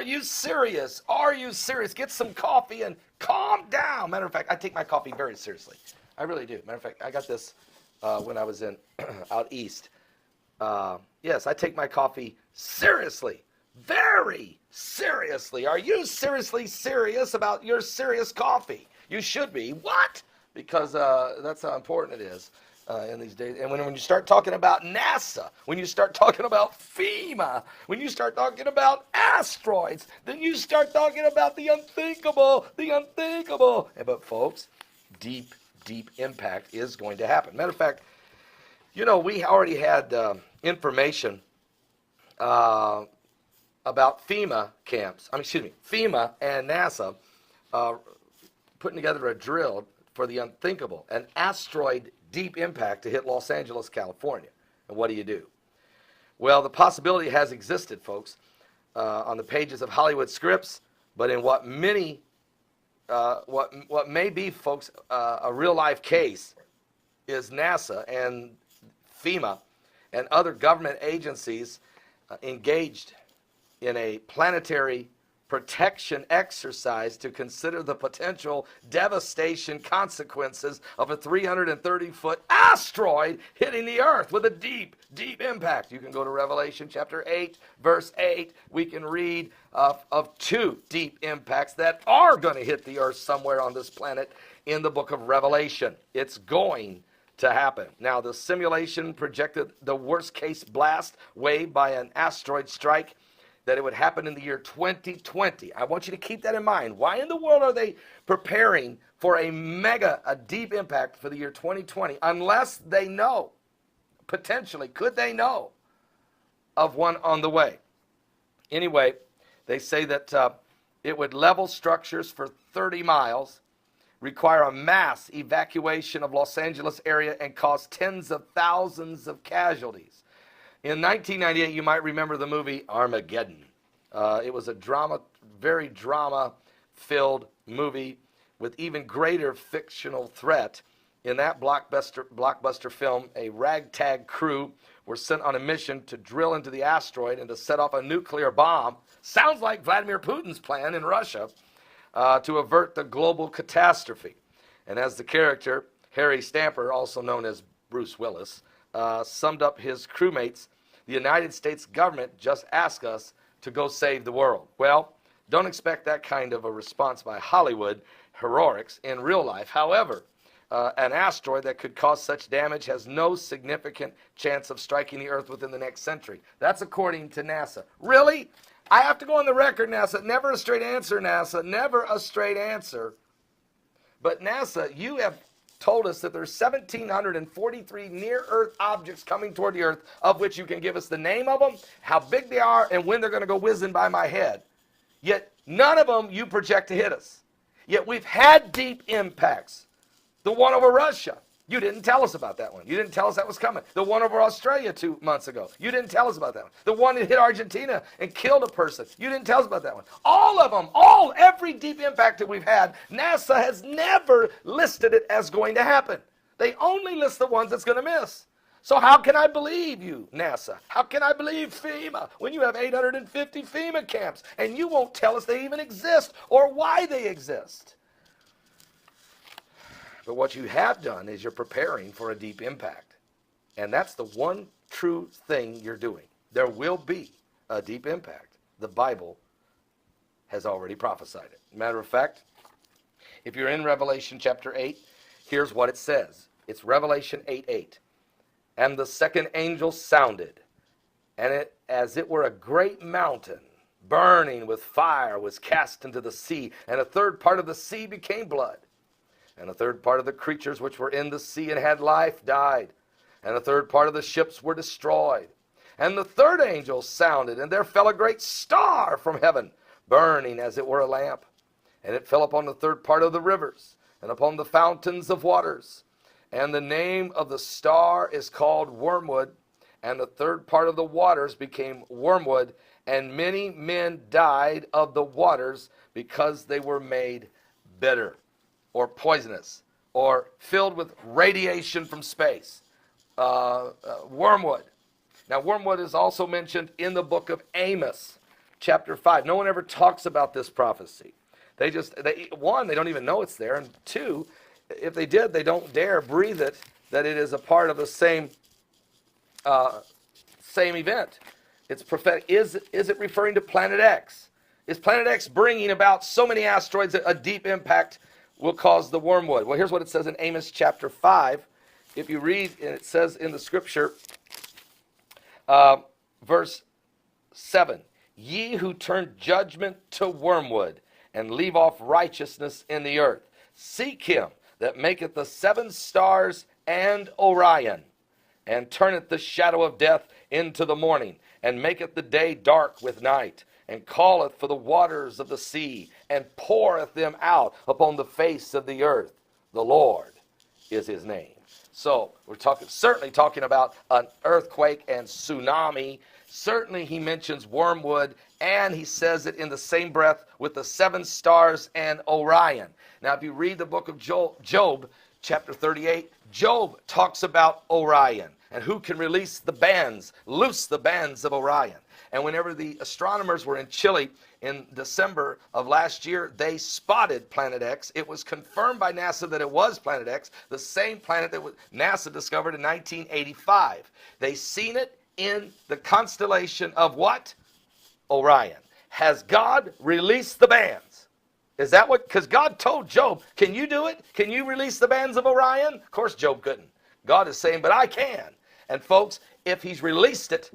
you serious? Are you serious? Get some coffee and calm down. Matter of fact, I take my coffee very seriously. I really do. Matter of fact, I got this when I was in out east. Yes, I take my coffee seriously. Very seriously. Are you seriously serious about your serious coffee? You should be. What? Because that's how important it is in these days. And when you start talking about NASA, when you start talking about FEMA, when you start talking about asteroids, then you start talking about the unthinkable, the unthinkable. But folks, deep impact is going to happen. Matter of fact, you know, we already had information about FEMA camps. FEMA and NASA putting together a drill for the unthinkable, an asteroid deep impact to hit Los Angeles, California. And what do? Well, the possibility has existed, folks, on the pages of Hollywood scripts, but in what may be, folks, a real life case is NASA and FEMA and other government agencies engaged in a planetary protection exercise to consider the potential devastation consequences of a 330-foot asteroid hitting the earth with a deep impact. You can go to Revelation chapter 8, verse 8. We can read of two deep impacts that are going to hit the earth somewhere on this planet in the book of Revelation. It's going to happen. Now, the simulation projected the worst case blast wave by an asteroid strike, that it would happen in the year 2020. I want you to keep that in mind. Why in the world are they preparing for a deep impact for the year 2020, unless they know, potentially, could they know of one on the way? Anyway, they say that it would level structures for 30 miles, require a mass evacuation of Los Angeles area, and cause tens of thousands of casualties. In 1998, you might remember the movie Armageddon. It was a very drama-filled movie with even greater fictional threat. In that blockbuster film, a ragtag crew were sent on a mission to drill into the asteroid and to set off a nuclear bomb. Sounds like Vladimir Putin's plan in Russia to avert the global catastrophe. And as the character, Harry Stamper, also known as Bruce Willis, summed up his crewmates, the United States government just asked us to go save the world. Well, don't expect that kind of a response by Hollywood heroics in real life. However, an asteroid that could cause such damage has no significant chance of striking the Earth within the next century. That's according to NASA. Really? I have to go on the record, NASA. Never a straight answer, NASA. Never a straight answer. But NASA, you have told us that there's 1,743 near-Earth objects coming toward the Earth, of which you can give us the name of them, how big they are, and when they're going to go whizzing by my head. Yet none of them you project to hit us. Yet we've had deep impacts. The one over Russia, you didn't tell us about that one. You didn't tell us that was coming. The one over Australia 2 months ago, you didn't tell us about that one. The one that hit Argentina and killed a person, you didn't tell us about that one. All of them, every deep impact that we've had, NASA has never listed it as going to happen. They only list the ones that's going to miss. So how can I believe you, NASA? How can I believe FEMA when you have 850 FEMA camps and you won't tell us they even exist or why they exist? But what you have done is you're preparing for a deep impact. And that's the one true thing you're doing. There will be a deep impact. The Bible has already prophesied it. Matter of fact, if you're in Revelation chapter 8, here's what it says. It's Revelation 8:8. And the second angel sounded, and it, as it were a great mountain, burning with fire, was cast into the sea, and a third part of the sea became blood. And a third part of the creatures which were in the sea and had life died. And a third part of the ships were destroyed. And the third angel sounded, and there fell a great star from heaven, burning as it were a lamp. And it fell upon the third part of the rivers, and upon the fountains of waters. And the name of the star is called Wormwood. And the third part of the waters became wormwood. And many men died of the waters because they were made bitter, or poisonous, or filled with radiation from space. Wormwood. Now, wormwood is also mentioned in the book of Amos, chapter 5. No one ever talks about this prophecy. One, they don't even know it's there, and two, if they did, they don't dare breathe it, that it is a part of the same event. It's prophetic. Is it referring to Planet X? Is Planet X bringing about so many asteroids that a deep impact will cause the wormwood? Well, here's what it says in Amos chapter 5. If you read, and it says in the scripture, verse 7, ye who turn judgment to wormwood and leave off righteousness in the earth, seek him that maketh the 7 stars and Orion, and turneth the shadow of death into the morning, and maketh the day dark with night, and calleth for the waters of the sea, and poureth them out upon the face of the earth. The Lord is his name. So we're certainly talking about an earthquake and tsunami. Certainly he mentions wormwood, and he says it in the same breath with the 7 stars and Orion. Now, if you read the book of Job, chapter 38, Job talks about Orion and who can loose the bands of Orion. And whenever the astronomers were in Chile in December of last year, they spotted Planet X. It was confirmed by NASA that it was Planet X, the same planet that NASA discovered in 1985. They seen it in the constellation of what? Orion. Has God released the bands? Is that what? Because God told Job, can you do it? Can you release the bands of Orion? Of course Job couldn't. God is saying, but I can. And folks, if he's released it,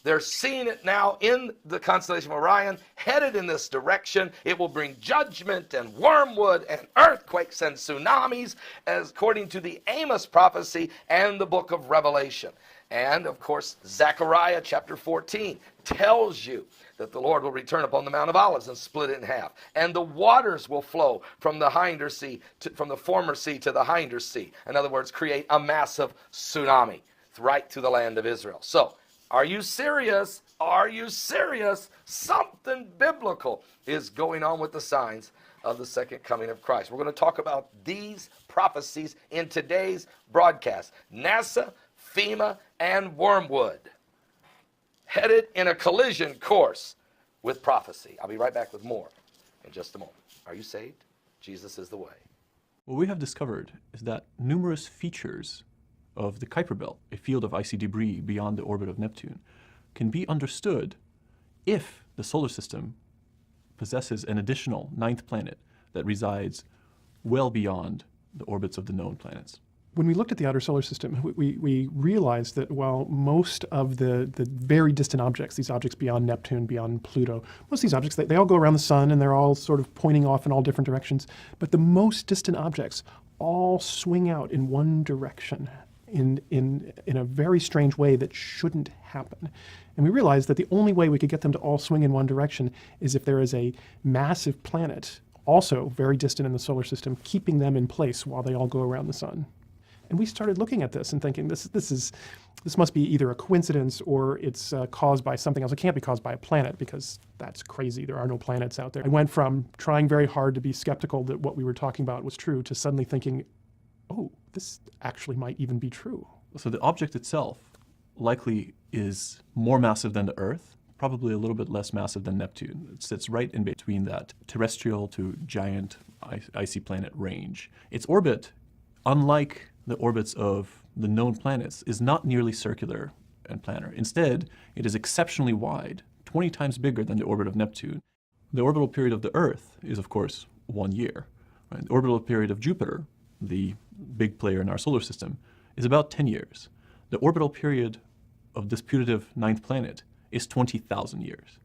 they're seeing it now in the constellation of Orion, headed in this direction. It will bring judgment and wormwood and earthquakes and tsunamis, as according to the Amos prophecy and the book of Revelation. And, of course, Zechariah chapter 14 tells you that the Lord will return upon the Mount of Olives and split it in half. And the waters will flow from the from the former sea to the hinder sea. In other words, create a massive tsunami right through the land of Israel. So, are you serious? Are you serious? Something biblical is going on with the signs of the second coming of Christ. We're going to talk about these prophecies in today's broadcast. NASA, FEMA, and Wormwood, headed in a collision course with prophecy. I'll be right back with more in just a moment. Are you saved? Jesus is the way. What we have discovered is that numerous features of the Kuiper Belt, a field of icy debris beyond the orbit of Neptune, can be understood if the solar system possesses an additional 9th planet that resides well beyond the orbits of the known planets. When we looked at the outer solar system, we realized that while most of the very distant objects, these objects beyond Neptune, beyond Pluto, most of these objects, they all go around the sun and they're all sort of pointing off in all different directions, but the most distant objects all swing out in one direction in a very strange way that shouldn't happen. And we realized that the only way we could get them to all swing in one direction is if there is a massive planet, also very distant in the solar system, keeping them in place while they all go around the sun. And we started looking at this and thinking, this must be either a coincidence or it's caused by something else. It can't be caused by a planet because that's crazy. There are no planets out there. I went from trying very hard to be skeptical that what we were talking about was true to suddenly thinking, oh, this actually might even be true. So the object itself likely is more massive than the Earth, probably a little bit less massive than Neptune. It sits right in between that terrestrial to giant icy planet range. Its orbit, unlike the orbits of the known planets, is not nearly circular and planar. Instead, it is exceptionally wide, 20 times bigger than the orbit of Neptune. The orbital period of the Earth is, of course, 1 year. Right? The orbital period of Jupiter, the big player in our solar system, is about 10 years. The orbital period of this putative 9th planet is 20,000 years.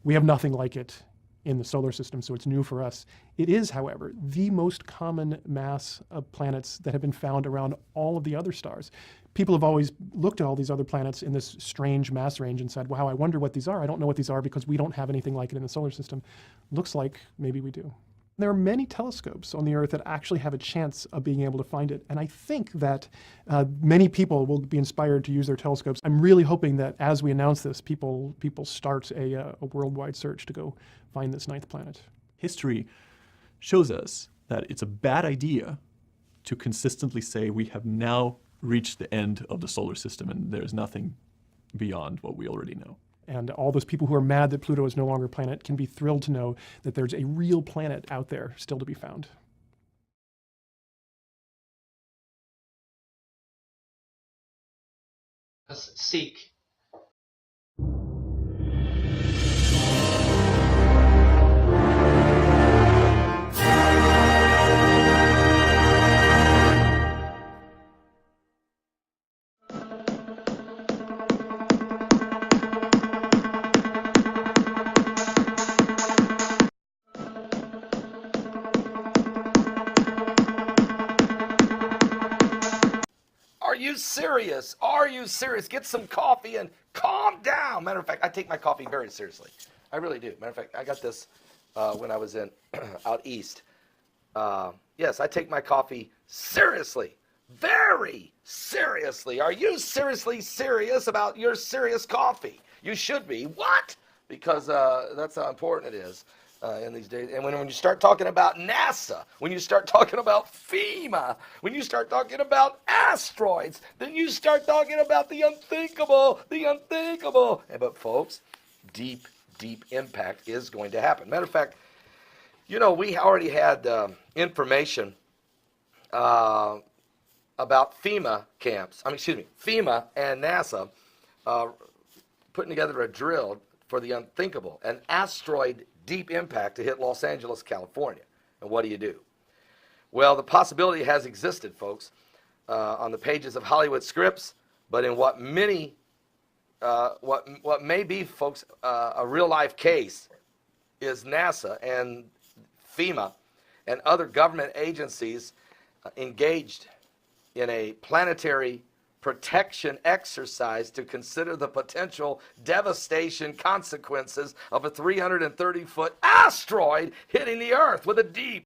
We have nothing like it in the solar system, so it's new for us. It is, however, the most common mass of planets that have been found around all of the other stars. People have always looked at all these other planets in this strange mass range and said, wow, I wonder what these are. I don't know what these are because we don't have anything like it in the solar system. Looks like maybe we do. There are many telescopes on the Earth that actually have a chance of being able to find it. And I think that many people will be inspired to use their telescopes. I'm really hoping that as we announce this, people start a worldwide search to go find this 9th planet. History shows us that it's a bad idea to consistently say we have now reached the end of the solar system and there's nothing beyond what we already know. And all those people who are mad that Pluto is no longer a planet can be thrilled to know that there's a real planet out there still to be found. Seek. Are you serious? Are you serious? Get some coffee and calm down. Matter of fact, I take my coffee very seriously. I really do. Matter of fact, I got this when I was in out east. Yes, I take my coffee seriously. Very seriously. Are you seriously serious about your serious coffee? You should be. What? Because that's how important it is in these days. And when you start talking about NASA, when you start talking about FEMA, when you start talking about asteroids, then you start talking about the unthinkable, the unthinkable. But folks, deep, deep impact is going to happen. Matter of fact, you know, we already had information about FEMA camps. FEMA and NASA putting together a drill for the unthinkable, an asteroid deep impact to hit Los Angeles, California. And what do? Well, the possibility has existed, folks, on the pages of Hollywood scripts, but in what may be, folks, a real life case is NASA and FEMA and other government agencies engaged in a planetary protection exercise to consider the potential devastation consequences of a 330-foot asteroid hitting the Earth with a deep